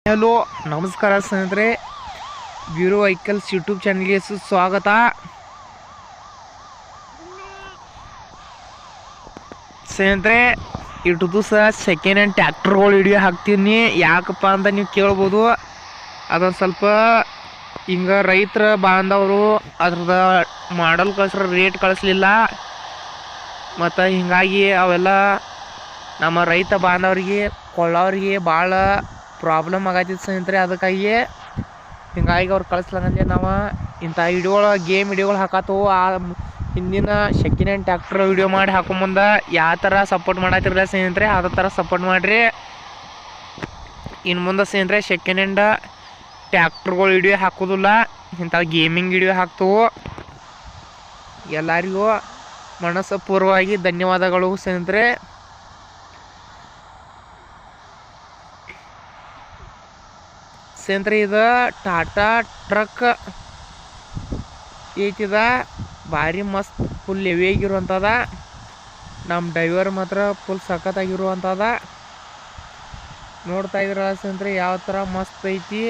Hello ನಮಸ್ಕಾರ ಸ್ನೇಹಿತರೆ, bureau vehicles YouTube ಚಾನಲ್ಗೆ ಸ್ವಾಗತ. ಸ್ನೇಹಿತರೆ, ಇಟ್ಟು ಸೆಕೆಂಡ್ ಹ್ಯಾಂಡ್ ಟ್ಯಾಕ್ಟರ್ಗಳು ವಿಡಿಯೋ ಹಾಕ್ತೀನಿ. ಯಾಕಪ್ಪ ಅಂತ ನೀವು ಕೇಳ್ಬೋದು. ಅದೊಂದು ಸ್ವಲ್ಪ ಹಿಂಗೆ ರೈತರ ಬಾಂಧವರು ಅದ್ರದ ಮಾಡಲ್ ಕಳಿಸ್ರ ರೇಟ್ ಕಳಿಸ್ಲಿಲ್ಲ, ಮತ್ತು ಹೀಗಾಗಿ ಅವೆಲ್ಲ ನಮ್ಮ ರೈತ ಬಾಂಧವರಿಗೆ ಕೊಳ್ಳೋರಿಗೆ ಭಾಳ ಪ್ರಾಬ್ಲಮ್ ಆಗತ್ತಿತ್ತು ಸ್ನೇಹಿತರೆ. ಅದಕ್ಕಾಗಿ ಹಿಂಗಾಗಿ ಅವ್ರು ಕಳಿಸ್ಲಾಗಂದ್ರೆ ನಾವು ಇಂಥ ವಿಡಿಯೋಗಳು ಗೇಮ್ ವಿಡಿಯೋಗಳು ಹಾಕತ್ತವು. ಆ ಹಿಂದಿನ ಸೆಕೆಂಡ್ ಹ್ಯಾಂಡ್ ಟ್ಯಾಕ್ಟರ್ ವಿಡಿಯೋ ಮಾಡಿ ಹಾಕೊಂಬಂದು ಯಾವ ಥರ ಸಪೋರ್ಟ್ ಮಾಡತ್ತಿರಲ್ಲ ಸ್ನೇಹಿತರೆ, ಅದೇ ಥರ ಸಪೋರ್ಟ್ ಮಾಡಿರಿ. ಇನ್ನು ಮುಂದೆ ಸ್ನೇಹಿತರೆ ಸೆಕೆಂಡ್ ಹ್ಯಾಂಡ್ ಟ್ಯಾಕ್ಟರ್ಗಳು ವಿಡಿಯೋ ಹಾಕೋದಿಲ್ಲ, ಇಂಥ ಗೇಮಿಂಗ್ ವಿಡಿಯೋ ಹಾಕ್ತವು. ಎಲ್ಲರಿಗೂ ಮನಸ್ಪೂರ್ವವಾಗಿ ಧನ್ಯವಾದಗಳು ಸ್ನೇಹಿತರೆ. ಸ್ನೇಹಿತರೆ, ಇದು ಟಾಟಾ ಟ್ರಕ್ ಐತಿದ, ಭಾರಿ ಮಸ್ತ್ ಫುಲ್ ಹೆವಿ ಆಗಿರುವಂಥದ. ನಮ್ಮ ಡ್ರೈವರ್ ಮಾತ್ರ ಫುಲ್ ಸಖತ್ತಾಗಿರುವಂಥದ. ನೋಡ್ತಾ ಇದ್ರಲ್ಲ ಸ್ನೇಹಿತರೆ ಯಾವ ಥರ ಮಸ್ತ್ ಐತಿ,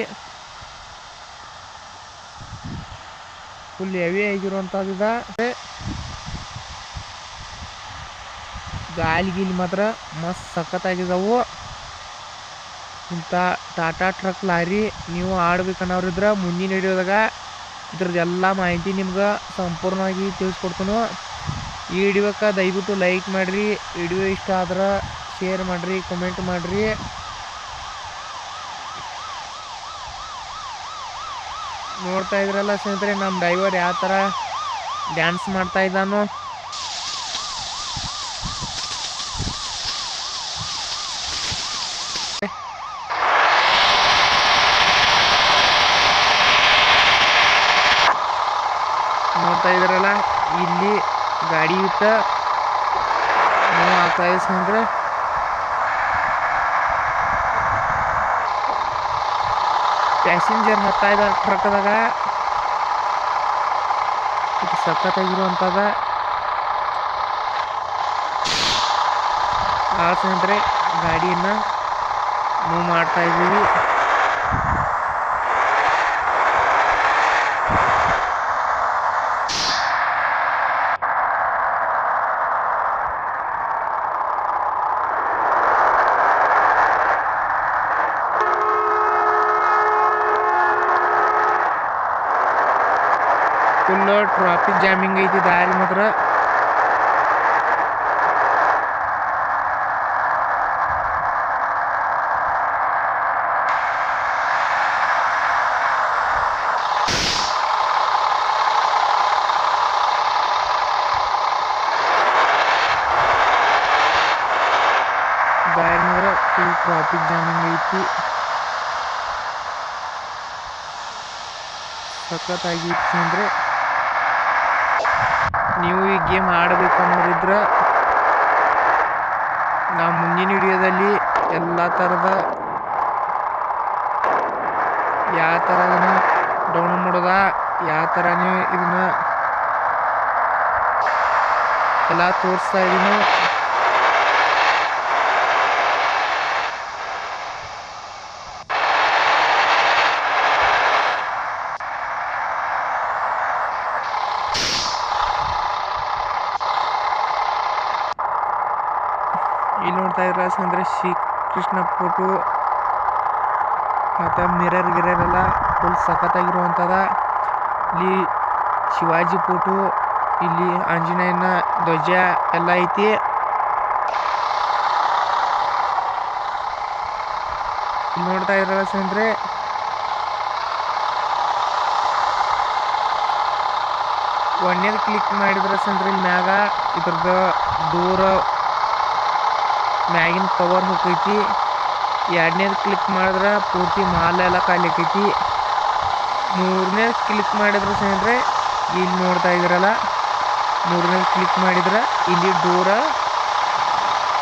ಫುಲ್ ಹೆವಿ ಆಗಿರುವಂಥದ್ದು. ಗಾಲಿ ಗೀಲಿ ಮಾತ್ರ ಮಸ್ತ್ ಸಖತ್ತಾಗಿದ್ದಾವು. ಇಂಥ ಟಾಟಾ ಟ್ರಕ್ ಲಾರಿ ನೀವು ಆಡ್ಬೇಕನ್ನೋರಿದ್ರೆ ಮುಂದಿನ ವಿಡಿಯೋದಾಗ ಇದ್ರದ್ದು ಎಲ್ಲ ಮಾಹಿತಿ ನಿಮ್ಗೆ ಸಂಪೂರ್ಣವಾಗಿ ತಿಳಿಸ್ಕೊಡ್ತೀನಿ. ಈ ವಿಡಿಯೋಕ್ಕೆ ದಯವಿಟ್ಟು ಲೈಕ್ ಮಾಡಿರಿ, ವಿಡಿಯೋ ಇಷ್ಟ ಆದ್ರೆ ಶೇರ್ ಮಾಡಿರಿ, ಕಮೆಂಟ್ ಮಾಡಿರಿ. ನೋಡ್ತಾ ಇದ್ರಲ್ಲ ಸ್ನೇಹಿತರೆ ನಮ್ಮ ಡ್ರೈವರ್ ಯಾವ ಥರ ಡ್ಯಾನ್ಸ್ ಮಾಡ್ತಾ ಇದ್ದಾನೋ. ನೋಡ್ತಾ ಇದ್ರಲ್ಲ ಇಲ್ಲಿ ಗಾಡಿ ಇಟ್ಟ ಮೂವ್ ಆಗ್ತಾ ಇದೆ ಸ್ನೇಹಿತರೆ. ಪ್ಯಾಸೆಂಜರ್ ಹತ್ತಾ ಇದ್ದಾರೆ ಟ್ರಕ್ದಾಗ, ಇದು ಸಖತ್ತಾಗಿರುವಂಥದ. ಆ ಸ್ನೇಹಿತರೆ ಗಾಡಿಯನ್ನು ಮೂವ್ ಮಾಡ್ತಾ ಇದ್ದೀವಿ. ಫುಲ್ ಟ್ರಾಫಿಕ್ ಜಾಮಿಂಗ್ ಐತಿ ದಾರಿ ಮಾತ್ರ. ದಾರಿ ಮಾತ್ರ ಫುಲ್ ಟ್ರಾಫಿಕ್ ಜಾಮಿಂಗ್ ಐತಿ, ಸಖತ್ತಾಗಿತ್ತು ಅಂದರೆ. ನೀವು ಈ ಗೇಮ್ ಆಡಬೇಕನ್ನೋರಿದ್ರೆ ನಾವು ಮುಂದಿನ ವಿಡಿಯೋದಲ್ಲಿ ಎಲ್ಲ ಥರದ ಯಾವ ಥರ ಇದನ್ನು ಡೌನ್ಲೋಡ್ ಮಾಡೋದ, ಯಾವ ಥರ ನೀವು ಇದನ್ನ ಎಲ್ಲ ತೋರಿಸ್ತಾ ಇದ್ದೀನಿ. ಇಲ್ಲಿ ನೋಡ್ತಾ ಇದ್ರೆ ಅಂದರೆ ಶ್ರೀ ಕೃಷ್ಣ ಫೋಟೋ ಮತ್ತು ಮಿರರ್ ಗಿರರ್ ಎಲ್ಲ ಫುಲ್ ಸಖತ್ತಾಗಿರುವಂಥದ. ಇಲ್ಲಿ ಶಿವಾಜಿ ಫೋಟೋ, ಇಲ್ಲಿ ಆಂಜನೇಯನ ಧ್ವಜ ಎಲ್ಲ ಐತಿ. ಇಲ್ಲಿ ನೋಡ್ತಾ ಇದ್ರಲ್ಲ ಅಂದರೆ ಒಂದೇದು ಕ್ಲಿಕ್ ಮಾಡಿದ್ರೆ ಅಂದ್ರೆ ಇಲ್ಲಿ ಮ್ಯಾಗ ಇದ್ರದ್ದು ದೂರ ಮ್ಯಾಗಿನ ಕವರ್ ಹೋಗೈತಿ. ಎರಡನೇದು ಕ್ಲಿಕ್ ಮಾಡಿದ್ರೆ ಪೂರ್ತಿ ಮಾಲ್ ಎಲ್ಲ ಕಾಲಿಕೈತಿ. ಮೂರನೇದು ಕ್ಲಿಕ್ ಮಾಡಿದ್ರೆ ಸ್ನೇಹಿತರೆ ಇಲ್ಲಿ ನೋಡ್ತಾ ಇದ್ರಲ್ಲ, ಮೂರನೇದು ಕ್ಲಿಕ್ ಮಾಡಿದ್ರೆ ಇಲ್ಲಿ ಡೋರ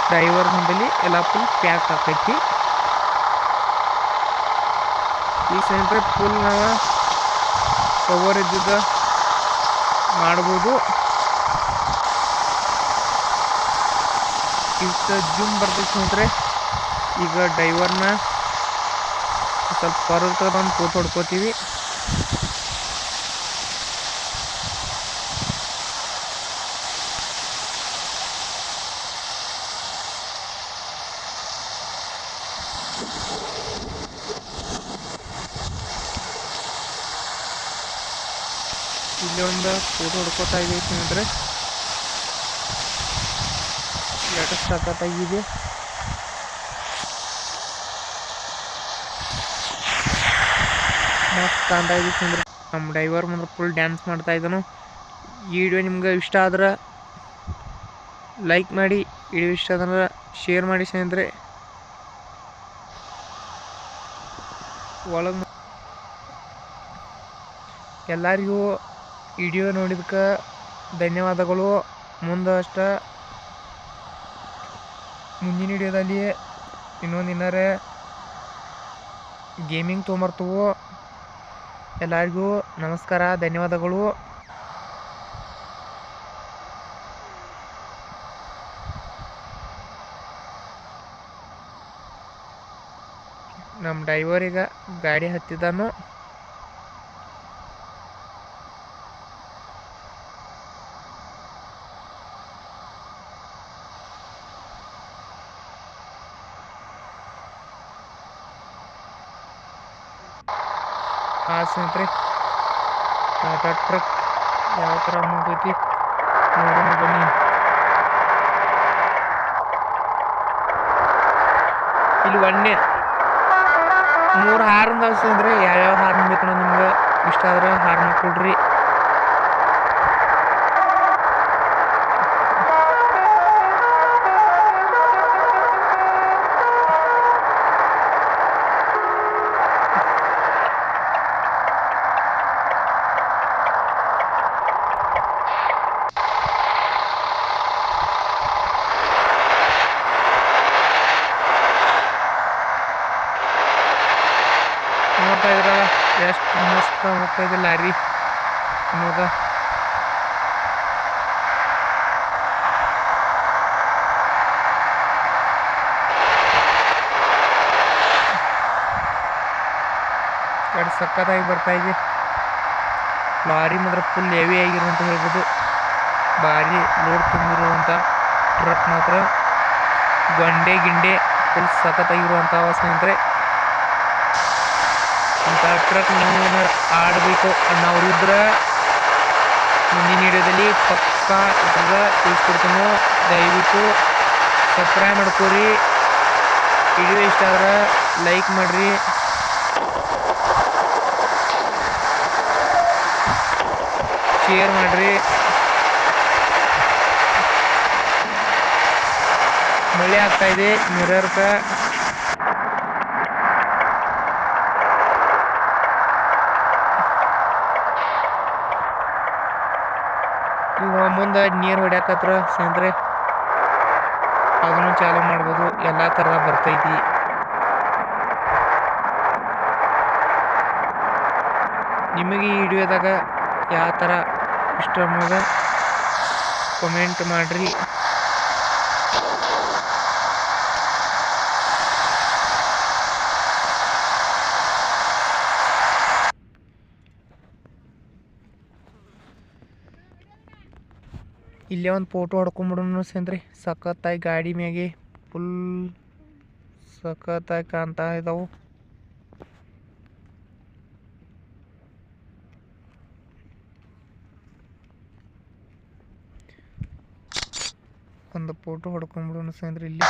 ಡ್ರೈವರ್ ಹೊಂದಲ್ಲಿ ಎಲ್ಲ ಫುಲ್ ಪ್ಯಾಕ್ ಆಕೈತಿ. ಈ ಸ್ನೇಹಿತರೆ ಫುಲ್ ನಾವು ಕವರ್ ಇದ್ದಿದ್ದ ಮಾಡ್ಬೋದು. ಇಷ್ಟು ಜೂಮ್ ಬರ್ತೈತೆ ಸ್ನೇಹಿತರೆ. ಈಗ ಡ್ರೈವರ್ನ ಸ್ವಲ್ಪ ಹೊರಗೆ ಬಂದು ಫೋಟೋ ಹೊಡ್ಕೋತೀವಿ. ಇಲ್ಲಿ ಒಂದು ಫೋಟೋ ಹೊಡ್ಕೋತಾ ಇದೀವಿ ಸ್ನೇಹಿತರೆ. ಎಷ್ಟು ಸಖತ್ತಾಗಿದೆ. ಮಸ್ತ್ ಕಾಣ್ತಾ ಇದೆ ಸ್ನೇಹಿತರೆ. ನಮ್ಮ ಡ್ರೈವರ್ ಮುಂದೆ ಫುಲ್ ಡ್ಯಾನ್ಸ್ ಮಾಡ್ತಾ ಇದ್ದಾನು. ಈ ವಿಡಿಯೋ ನಿಮ್ಗೆ ಇಷ್ಟ ಆದ್ರೆ ಲೈಕ್ ಮಾಡಿ, ವಿಡಿಯೋ ಇಷ್ಟ ಆದ್ರೆ ಶೇರ್ ಮಾಡಿ ಸ್ನೇಹಿತರೆ. ಒಳಗೆ ಎಲ್ಲರಿಗೂ ವಿಡಿಯೋ ನೋಡಿದಕ್ಕೆ ಧನ್ಯವಾದಗಳು. ಮುಂದಿನ ವಿಡಿಯೋದಲ್ಲಿ ಇನ್ನೊಂದು ಏನಾರೆ ಗೇಮಿಂಗ್ ತೊಗೊಂಬರ್ತೀವೋ. ಎಲ್ಲರಿಗೂ ನಮಸ್ಕಾರ, ಧನ್ಯವಾದಗಳು. ನಮ್ಮ ಡ್ರೈವರ್ ಈಗ ಗಾಡಿ ಹತ್ತಿದ್ದಾನು. ಸ್ನೇಹಿತರೆ, ಟಾಟಾ ಟ್ರಕ್ ಯಾವ ಥರ ಹೋಗೈತಿ ನೋಡೋಣ ಬನ್ನಿ. ಇಲ್ಲಿ 3 ಹಾರ್ನ್ ಸ್ನೇಹಿತರೆ. ಯಾವ್ಯಾವ ಹಾರ್ನ್ ಬೇಕು ನಿಮ್ಗೆ ಇಷ್ಟ ಆದ್ರೆ ಹಾರ್ನ್ ಕೊಡ್ರಿ. ನೋಡ್ತಾ ಇದ್ರಲ್ಲ ಎಷ್ಟು ಮಸ್ತ್ ಹೋಗ್ತಾ ಇದೆ ಲಾರಿ ಅನ್ನೋದ. ಎರಡು ಸಕ್ಕತ್ತಾಗಿ ಬರ್ತಾ ಇದೆ ಲಾರಿ. ಮಾತ್ರ ಫುಲ್ ಹೆವಿ ಆಗಿರುವಂತ ಹೇಳ್ಬೋದು. ಭಾರಿ ಲೋಡ್ ತುಂಬಿರುವಂಥ ಟ್ರಕ್ ಮಾತ್ರ. ಗಿಂಡೆ ಫುಲ್ ಸಖತ್ತಾಗಿರುವಂಥ ಸ್ನೇಹಿತರೆ. ಇಂಥ ಟ್ರಕ್ ನೀವು ಏನಾರು ಆಡಬೇಕು ಅನ್ನೋರಿದ್ರೆ ಮುಂದಿನ ವಿಡಿಯೋದಲ್ಲಿ ಪಕ್ಕಾ ಇದ್ರಾಗ ತಿಳಿಸ್ಕೊಡ್ತೀನಿ. ದಯವಿಟ್ಟು ಸಬ್ಸ್ಕ್ರೈಬ್ ಮಾಡ್ಕೊರಿ. ವಿಡಿಯೋ ಇಷ್ಟ ಆದ್ರೆ ಲೈಕ್ ಮಾಡಿರಿ. ಶೇರ್ ಮಾಡಿರಿ. ಮಳೆ ಆಗ್ತಾ ಇದೆ ಮಿರರ್ಗೆ. ಈಗ ಮುಂದೆ ನೀರು ಹೊಡ್ಯಾಕತ್ರ ಸ್ನೇಹಿತರೆ ಅದನ್ನು ಚಾಲು ಮಾಡ್ಬೋದು. ಎಲ್ಲ ಥರ ಬರ್ತೈತಿ. ನಿಮಗೆ ಈ ವಿಡಿಯೋದಾಗ ಯಾವ ಥರ ಇಷ್ಟ ಅನ್ನೋದು ಕಮೆಂಟ್ ಮಾಡಿರಿ. ಇಲ್ಲೇ ಒಂದು ಫೋಟೋ ಹೊಡ್ಕೊಂಬಿಡೋಣ ಸ್ನೇಹಿತರೆ. ಸಖತ್ತಾಗಿ ಗಾಡಿ ಮ್ಯಾಗೆ ಫುಲ್ ಸಖತ್ತಾಗಿ ಕಾಣ್ತಾ ಇದ್ದಾವೆ. ಒಂದು ಫೋಟೋ ಹೊಡ್ಕೊಂಬಿಡೋಣ ಸ್ನೇಹಿತರೆ ಇಲ್ಲಿ.